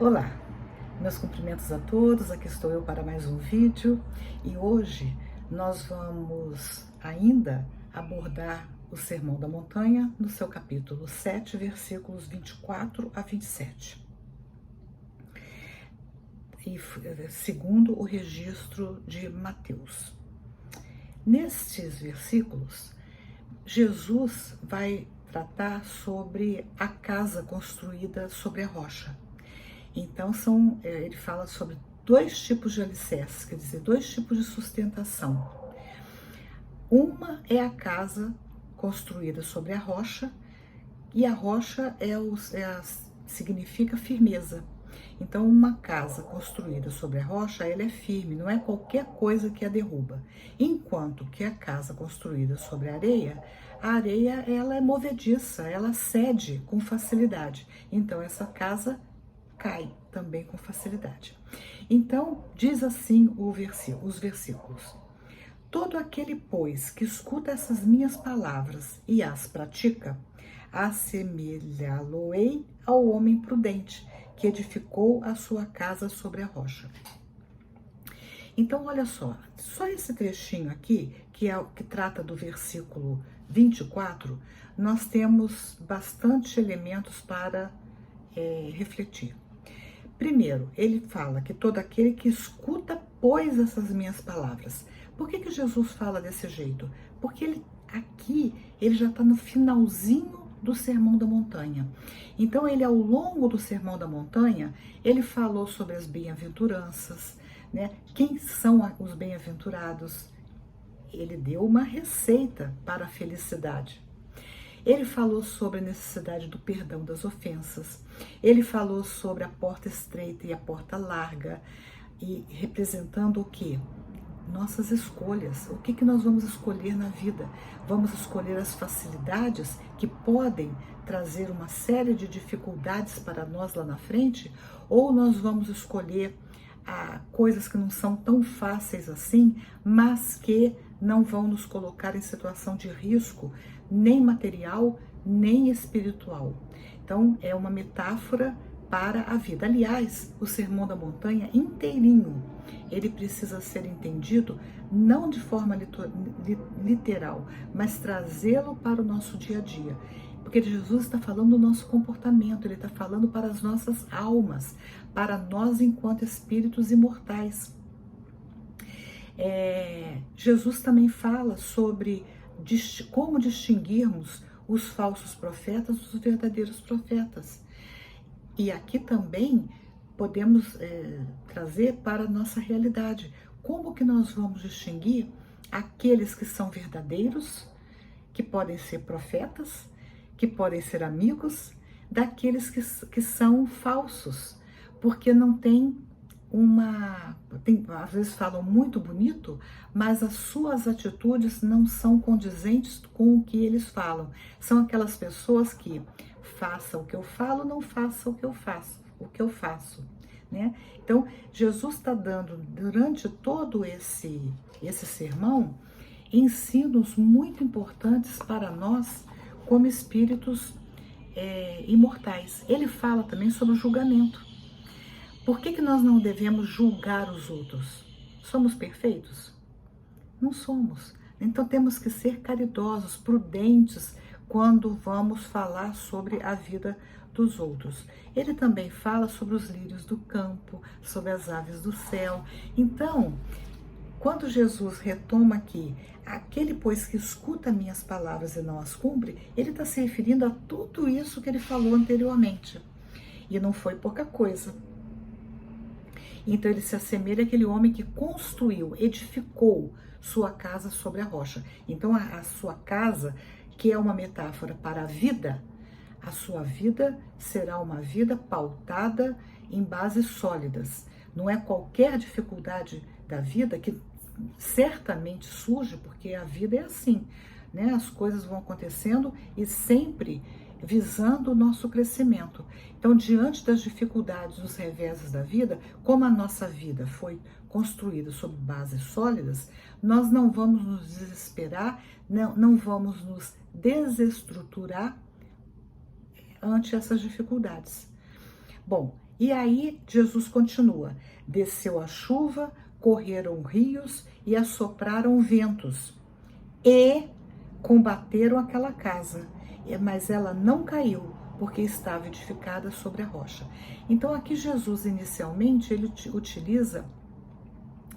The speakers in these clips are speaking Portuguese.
Olá, meus cumprimentos a todos, aqui estou eu para mais um vídeo e hoje nós vamos ainda abordar o Sermão da Montanha no seu capítulo 7, versículos 24 a 27. E segundo o registro de Mateus. Nestes versículos, Jesus vai tratar sobre a casa construída sobre a rocha. Então, ele fala sobre dois tipos de alicerces, quer dizer, dois tipos de sustentação. Uma é a casa construída sobre a rocha, e a rocha significa firmeza. Então, uma casa construída sobre a rocha, ela é firme, não é qualquer coisa que a derruba. Enquanto que a casa construída sobre a areia ela é movediça, ela cede com facilidade. Então, essa casa cai também com facilidade. Então, diz assim os versículos: todo aquele, pois, que escuta essas minhas palavras e as pratica, assemelhá-lo-ei ao homem prudente, que edificou a sua casa sobre a rocha. Então, olha só esse trechinho aqui, que trata do versículo 24, nós temos bastante elementos para refletir. Primeiro, ele fala que todo aquele que escuta, pois, essas minhas palavras. Por que Jesus fala desse jeito? Porque ele já está no finalzinho do Sermão da Montanha. Então, ele, ao longo do Sermão da Montanha, ele falou sobre as bem-aventuranças, né? Quem são os bem-aventurados? Ele deu uma receita para a felicidade. Ele falou sobre a necessidade do perdão das ofensas. Ele falou sobre a porta estreita e a porta larga, e representando o quê? Nossas escolhas. O que nós vamos escolher na vida? Vamos escolher as facilidades que podem trazer uma série de dificuldades para nós lá na frente? Ou nós vamos escolher coisas que não são tão fáceis assim, mas que não vão nos colocar em situação de risco, nem material, nem espiritual. Então, é uma metáfora para a vida. Aliás, o Sermão da Montanha inteirinho, ele precisa ser entendido não de forma literal, mas trazê-lo para o nosso dia a dia. Porque Jesus está falando do nosso comportamento, ele está falando para as nossas almas, para nós enquanto espíritos imortais. Jesus também fala sobre como distinguirmos os falsos profetas dos verdadeiros profetas. E aqui também podemos trazer para a nossa realidade. Como que nós vamos distinguir aqueles que são verdadeiros, que podem ser profetas, que podem ser amigos, daqueles que são falsos, porque não tem às vezes falam muito bonito, mas as suas atitudes não são condizentes com o que eles falam. São aquelas pessoas que faça o que eu falo, não faça o que eu faço, né? Então, Jesus está dando, durante todo esse sermão, ensinos muito importantes para nós como espíritos imortais. Ele fala também sobre o julgamento. Por que nós não devemos julgar os outros? Somos perfeitos? Não somos. Então temos que ser caridosos, prudentes, quando vamos falar sobre a vida dos outros. Ele também fala sobre os lírios do campo, sobre as aves do céu. Então, quando Jesus retoma aqui, aquele, pois, que escuta minhas palavras e não as cumpre, ele está se referindo a tudo isso que ele falou anteriormente. E não foi pouca coisa. Então ele se assemelha àquele homem que construiu, edificou sua casa sobre a rocha. Então a sua casa, que é uma metáfora para a vida, a sua vida será uma vida pautada em bases sólidas. Não é qualquer dificuldade da vida que certamente surge, porque a vida é assim, né? As coisas vão acontecendo e sempre visando o nosso crescimento. Então, diante das dificuldades, dos reveses da vida, como a nossa vida foi construída sobre bases sólidas, nós não vamos nos desesperar, não vamos nos desestruturar ante essas dificuldades. Bom, E aí Jesus continua: desceu a chuva, correram rios e assopraram ventos e combateram aquela casa, mas ela não caiu, porque estava edificada sobre a rocha. Então aqui Jesus inicialmente ele utiliza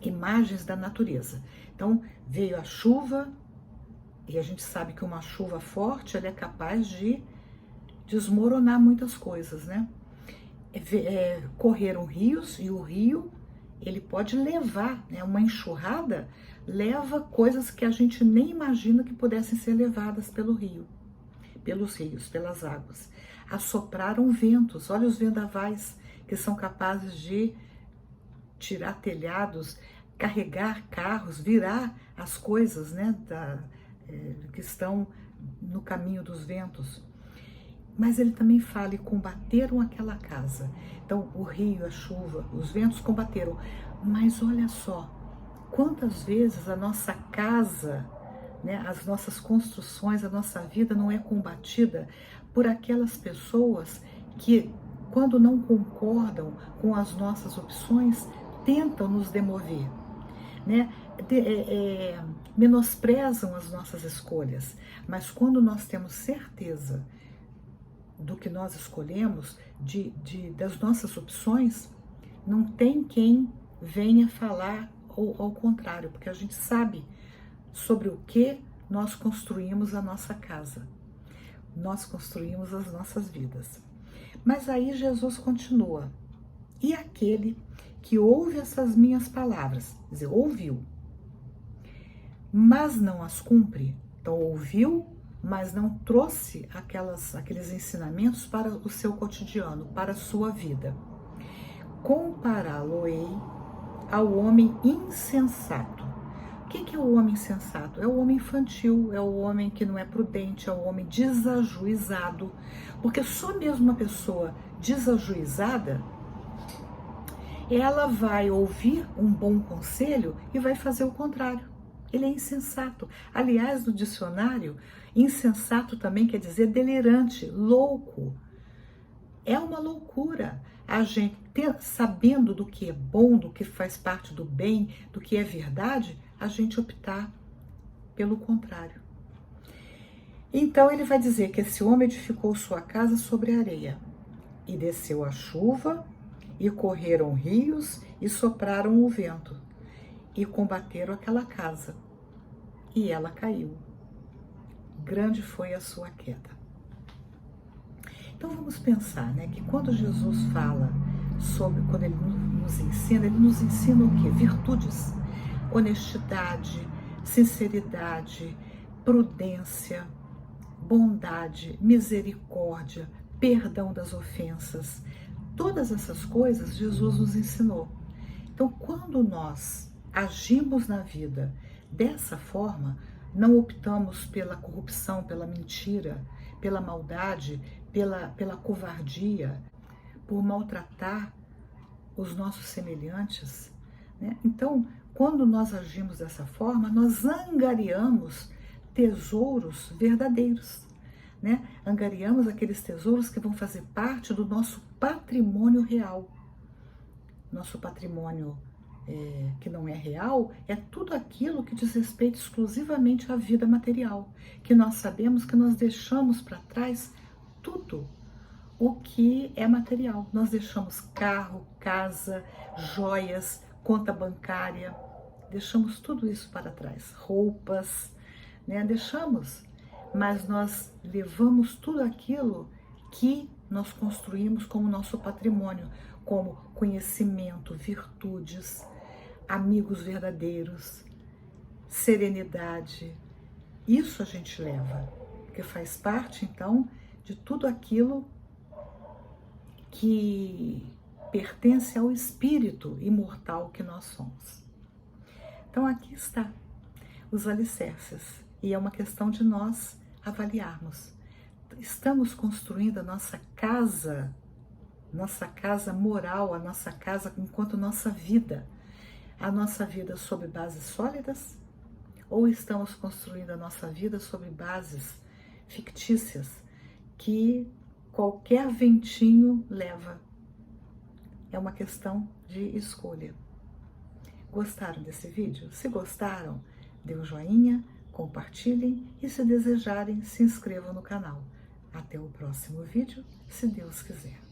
imagens da natureza. Então veio a chuva, e a gente sabe que uma chuva forte ela é capaz de desmoronar muitas coisas, né? Correram rios, e o rio ele pode levar, né? Uma enxurrada leva coisas que a gente nem imagina que pudessem ser levadas pelo rio, pelos rios, pelas águas. Assopraram ventos, olha os vendavais que são capazes de tirar telhados, carregar carros, virar as coisas, né, que estão no caminho dos ventos. Mas ele também fala: e combateram aquela casa. Então o rio, a chuva, os ventos combateram. Mas olha só, quantas vezes a nossa casa, né, as nossas construções, a nossa vida não é combatida por aquelas pessoas que, quando não concordam com as nossas opções, tentam nos demover, né? Menosprezam as nossas escolhas. Mas quando nós temos certeza do que nós escolhemos, das nossas opções, não tem quem venha falar ao contrário, porque a gente sabe sobre o que nós construímos a nossa casa, nós construímos as nossas vidas. Mas aí Jesus continua: e aquele que ouve essas minhas palavras, quer dizer, ouviu, mas não as cumpre. Então ouviu, mas não trouxe aqueles ensinamentos para o seu cotidiano, para a sua vida. Compará-lo-ei ao homem insensato. O que é o homem insensato? É o homem infantil, é o homem que não é prudente, é o homem desajuizado. Porque só mesmo uma pessoa desajuizada, ela vai ouvir um bom conselho e vai fazer o contrário. Ele é insensato. Aliás, no dicionário, insensato também quer dizer delirante, louco. É uma loucura a gente, sabendo do que é bom, do que faz parte do bem, do que é verdade, a gente optar pelo contrário. Então ele vai dizer que esse homem edificou sua casa sobre a areia, e desceu a chuva, e correram rios, e sopraram o vento, e combateram aquela casa, e ela caiu. Grande foi a sua queda. Então vamos pensar, né, que quando Jesus fala quando ele nos ensina o quê? Virtudes, honestidade, sinceridade, prudência, bondade, misericórdia, perdão das ofensas. Todas essas coisas Jesus nos ensinou. Então, quando nós agimos na vida dessa forma, não optamos pela corrupção, pela mentira, pela maldade, pela covardia, por maltratar os nossos semelhantes, né? Então, quando nós agimos dessa forma, nós angariamos tesouros verdadeiros, né? Angariamos aqueles tesouros que vão fazer parte do nosso patrimônio real. Nosso patrimônio que não é real é tudo aquilo que diz respeito exclusivamente à vida material, que nós sabemos que nós deixamos para trás tudo o que é material. Nós deixamos carro, casa, joias, conta bancária, deixamos tudo isso para trás, roupas, né? Deixamos, mas nós levamos tudo aquilo que nós construímos como nosso patrimônio, como conhecimento, virtudes, amigos verdadeiros, serenidade. Isso a gente leva, que faz parte, então, de tudo aquilo que pertence ao espírito imortal que nós somos. Então aqui está os alicerces, e é uma questão de nós avaliarmos. Estamos construindo a nossa casa moral, a nossa casa enquanto nossa vida, a nossa vida sobre bases sólidas, ou estamos construindo a nossa vida sobre bases fictícias que qualquer ventinho leva É uma questão de escolha. Gostaram desse vídeo? Se gostaram, dê um joinha, compartilhem e, se desejarem, se inscrevam no canal. Até o próximo vídeo, se Deus quiser.